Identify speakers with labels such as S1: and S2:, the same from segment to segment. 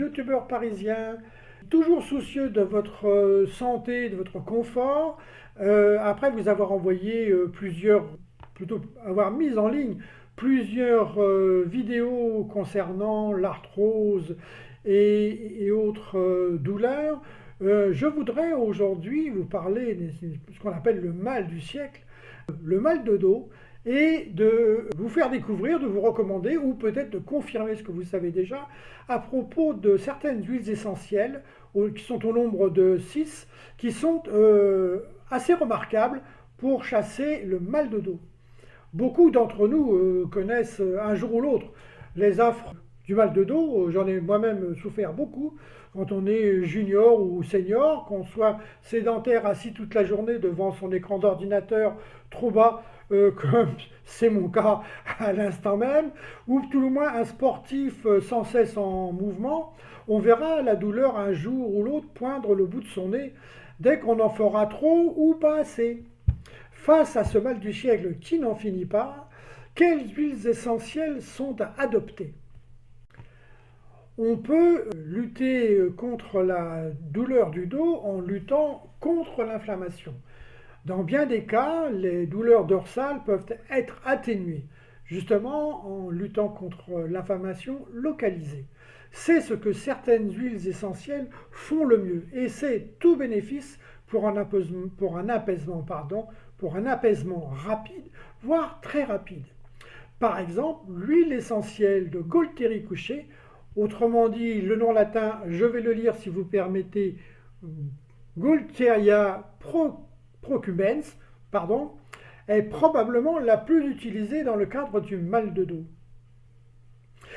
S1: youtubeur parisien, toujours soucieux de votre santé, de votre confort, après vous avoir envoyé plutôt avoir mis en ligne plusieurs vidéos concernant l'arthrose et autres douleurs. Je voudrais aujourd'hui vous parler de ce qu'on appelle le mal du siècle, le mal de dos, et de vous faire découvrir, de vous recommander ou peut-être de confirmer ce que vous savez déjà à propos de certaines huiles essentielles qui sont au nombre de 6, qui sont assez remarquables pour chasser le mal de dos. Beaucoup d'entre nous connaissent un jour ou l'autre les affres du mal de dos. J'en ai moi-même souffert beaucoup quand on est junior ou senior, qu'on soit sédentaire assis toute la journée devant son écran d'ordinateur trop bas, comme c'est mon cas à l'instant même, ou tout le moins un sportif sans cesse en mouvement. On verra la douleur un jour ou l'autre poindre le bout de son nez dès qu'on en fera trop ou pas assez. Face à ce mal du siècle qui n'en finit pas, quelles huiles essentielles sont à adopter? On peut lutter contre la douleur du dos en luttant contre l'inflammation. Dans bien des cas, les douleurs dorsales peuvent être atténuées, justement en luttant contre l'inflammation localisée. C'est ce que certaines huiles essentielles font le mieux, et c'est tout bénéfice pour un apaisement rapide, voire très rapide. Par exemple, l'huile essentielle de Gualteri couché, autrement dit le nom latin, je vais le lire si vous permettez, Gualteria procumbens, est probablement la plus utilisée dans le cadre du mal de dos.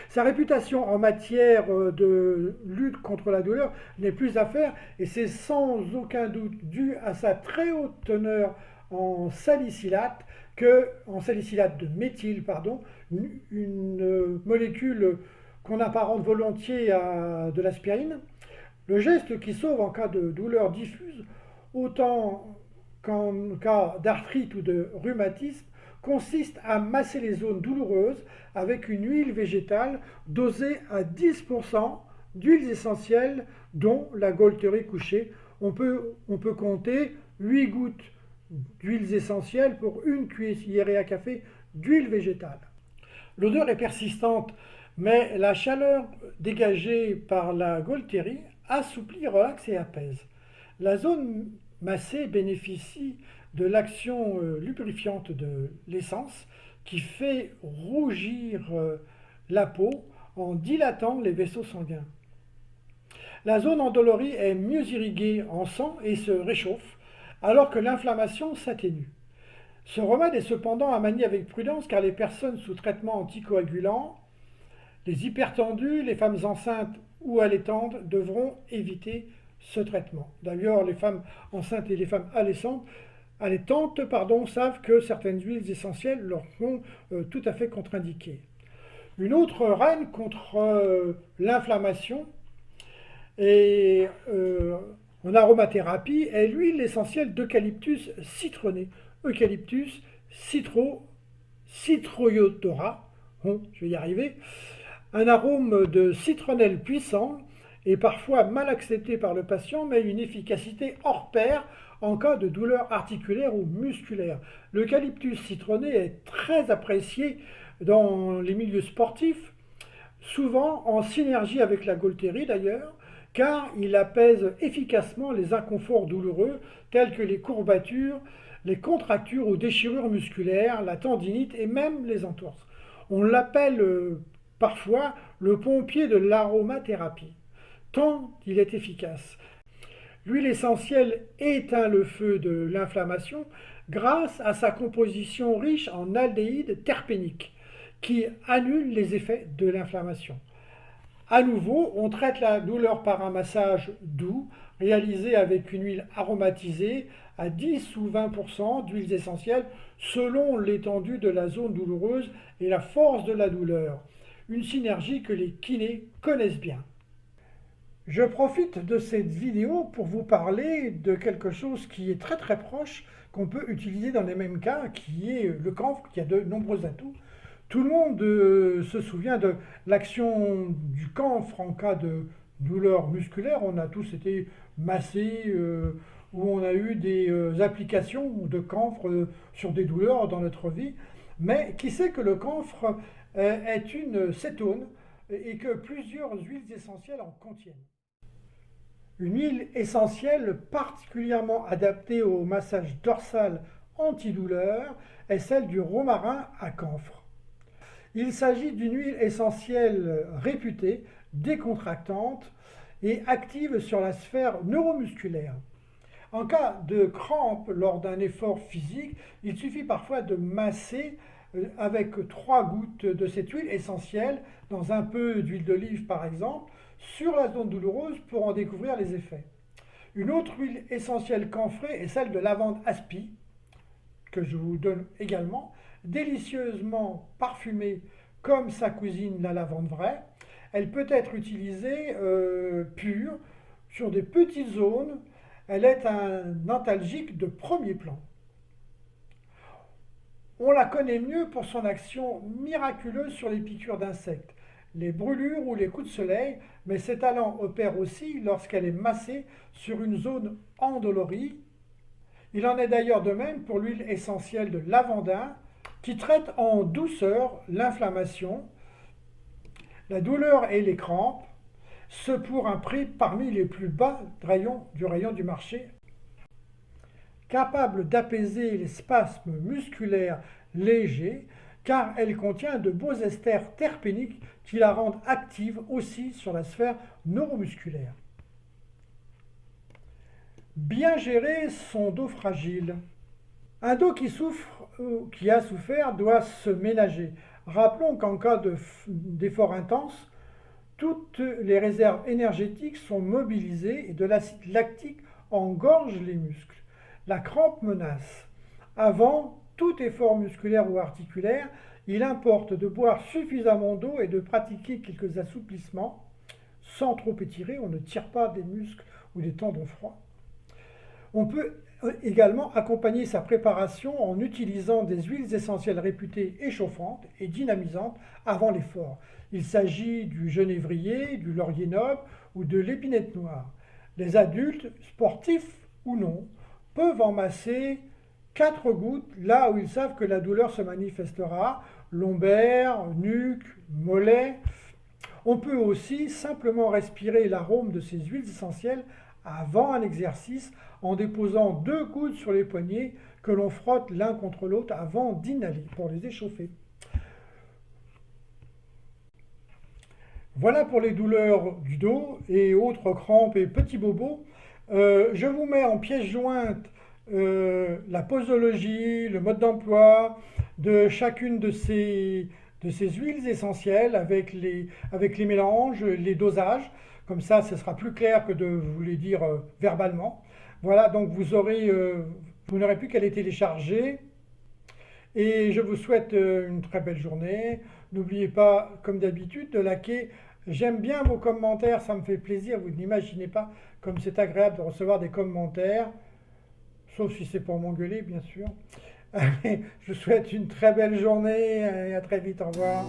S1: Sa réputation en matière de lutte contre la douleur n'est plus à faire, et c'est sans aucun doute dû à sa très haute teneur en salicylate de méthyle, une molécule qu'on apparente volontiers à de l'aspirine. Le geste qui sauve en cas de douleur diffuse, autant qu'en cas d'arthrite ou de rhumatisme, consiste à masser les zones douloureuses avec une huile végétale dosée à 10% d'huiles essentielles, dont la Gualteri couché. On peut compter 8 gouttes d'huiles essentielles pour une cuillerée à café d'huile végétale. L'odeur est persistante, mais la chaleur dégagée par la Gualteri assouplit, relaxe et apaise. La zone massée bénéficie de l'action lubrifiante de l'essence qui fait rougir la peau en dilatant les vaisseaux sanguins. La zone endolorie est mieux irriguée en sang et se réchauffe, alors que l'inflammation s'atténue. Ce remède est cependant à manier avec prudence, car les personnes sous traitement anticoagulant, les hypertendus, les femmes enceintes ou allaitantes devront éviter ce traitement. D'ailleurs, les femmes enceintes et les femmes allaitantes savent que certaines huiles essentielles leur sont tout à fait contre-indiquées. Une autre reine contre l'inflammation et en aromathérapie est l'huile essentielle d'eucalyptus citronné. Eucalyptus citroiotora, je vais y arriver. Un arôme de citronnelle puissant est parfois mal accepté par le patient, mais une efficacité hors pair en cas de douleur articulaire ou musculaire. L'eucalyptus citronné est très apprécié dans les milieux sportifs, souvent en synergie avec la Gualteri d'ailleurs, car il apaise efficacement les inconforts douloureux tels que les courbatures, les contractures ou déchirures musculaires, la tendinite et même les entorses. On l'appelle parfois le pompier de l'aromathérapie, tant il est efficace. L'huile essentielle éteint le feu de l'inflammation grâce à sa composition riche en aldéhyde terpénique qui annule les effets de l'inflammation. À nouveau, on traite la douleur par un massage doux réalisé avec une huile aromatisée à 10 ou 20% d'huiles essentielles selon l'étendue de la zone douloureuse et la force de la douleur. Une synergie que les kinés connaissent bien. Je profite de cette vidéo pour vous parler de quelque chose qui est très très proche, qu'on peut utiliser dans les mêmes cas, qui est le camphre, qui a de nombreux atouts. Tout le monde se souvient de l'action du camphre en cas de douleurs musculaires, on a tous été massés ou on a eu des applications de camphre sur des douleurs dans notre vie. Mais qui sait que le camphre est une cétone et que plusieurs huiles essentielles en contiennent. Une huile essentielle particulièrement adaptée au massage dorsal antidouleur est celle du romarin à camphre. Il s'agit d'une huile essentielle réputée, décontractante et active sur la sphère neuromusculaire. En cas de crampe lors d'un effort physique, il suffit parfois de masser avec 3 gouttes de cette huile essentielle dans un peu d'huile d'olive par exemple, sur la zone douloureuse pour en découvrir les effets. Une autre huile essentielle camphrée est celle de lavande aspi, que je vous donne également, délicieusement parfumée comme sa cousine la lavande vraie. Elle peut être utilisée pure sur des petites zones. Elle est un antalgique de premier plan. On la connaît mieux pour son action miraculeuse sur les piqûres d'insectes, les brûlures ou les coups de soleil, mais ses talents opèrent aussi lorsqu'elle est massée sur une zone endolorie. Il en est d'ailleurs de même pour l'huile essentielle de lavandin qui traite en douceur l'inflammation, la douleur et les crampes, ce pour un prix parmi les plus bas du rayon du marché. Capable d'apaiser les spasmes musculaires légers, car elle contient de beaux esters terpéniques qui la rendent active aussi sur la sphère neuromusculaire. Bien gérer son dos fragile. Un dos qui souffre ou qui a souffert doit se ménager. Rappelons qu'en cas d'effort intense, toutes les réserves énergétiques sont mobilisées et de l'acide lactique engorge les muscles. La crampe menace. Avant tout effort musculaire ou articulaire, il importe de boire suffisamment d'eau et de pratiquer quelques assouplissements sans trop étirer. On ne tire pas des muscles ou des tendons froids. On peut également accompagner sa préparation en utilisant des huiles essentielles réputées échauffantes et dynamisantes avant l'effort. Il s'agit du genévrier, du laurier noble ou de l'épinette noire. Les adultes, sportifs ou non, peuvent en masser 4 gouttes là où ils savent que la douleur se manifestera, lombaire, nuque, mollet. On peut aussi simplement respirer l'arôme de ces huiles essentielles avant un exercice en déposant 2 coudes sur les poignets que l'on frotte l'un contre l'autre avant d'inhaler pour les échauffer. Voilà pour les douleurs du dos et autres crampes et petits bobos. Je vous mets en pièce jointe la posologie, le mode d'emploi de chacune de ces huiles essentielles avec les mélanges, les dosages. Comme ça, ce sera plus clair que de vous les dire verbalement. Voilà, donc vous n'aurez plus qu'à les télécharger. Et je vous souhaite une très belle journée. N'oubliez pas, comme d'habitude, de liker. J'aime bien vos commentaires, ça me fait plaisir. Vous n'imaginez pas comme c'est agréable de recevoir des commentaires. Sauf si c'est pour m'engueuler, bien sûr. Allez, je vous souhaite une très belle journée et à très vite. Au revoir.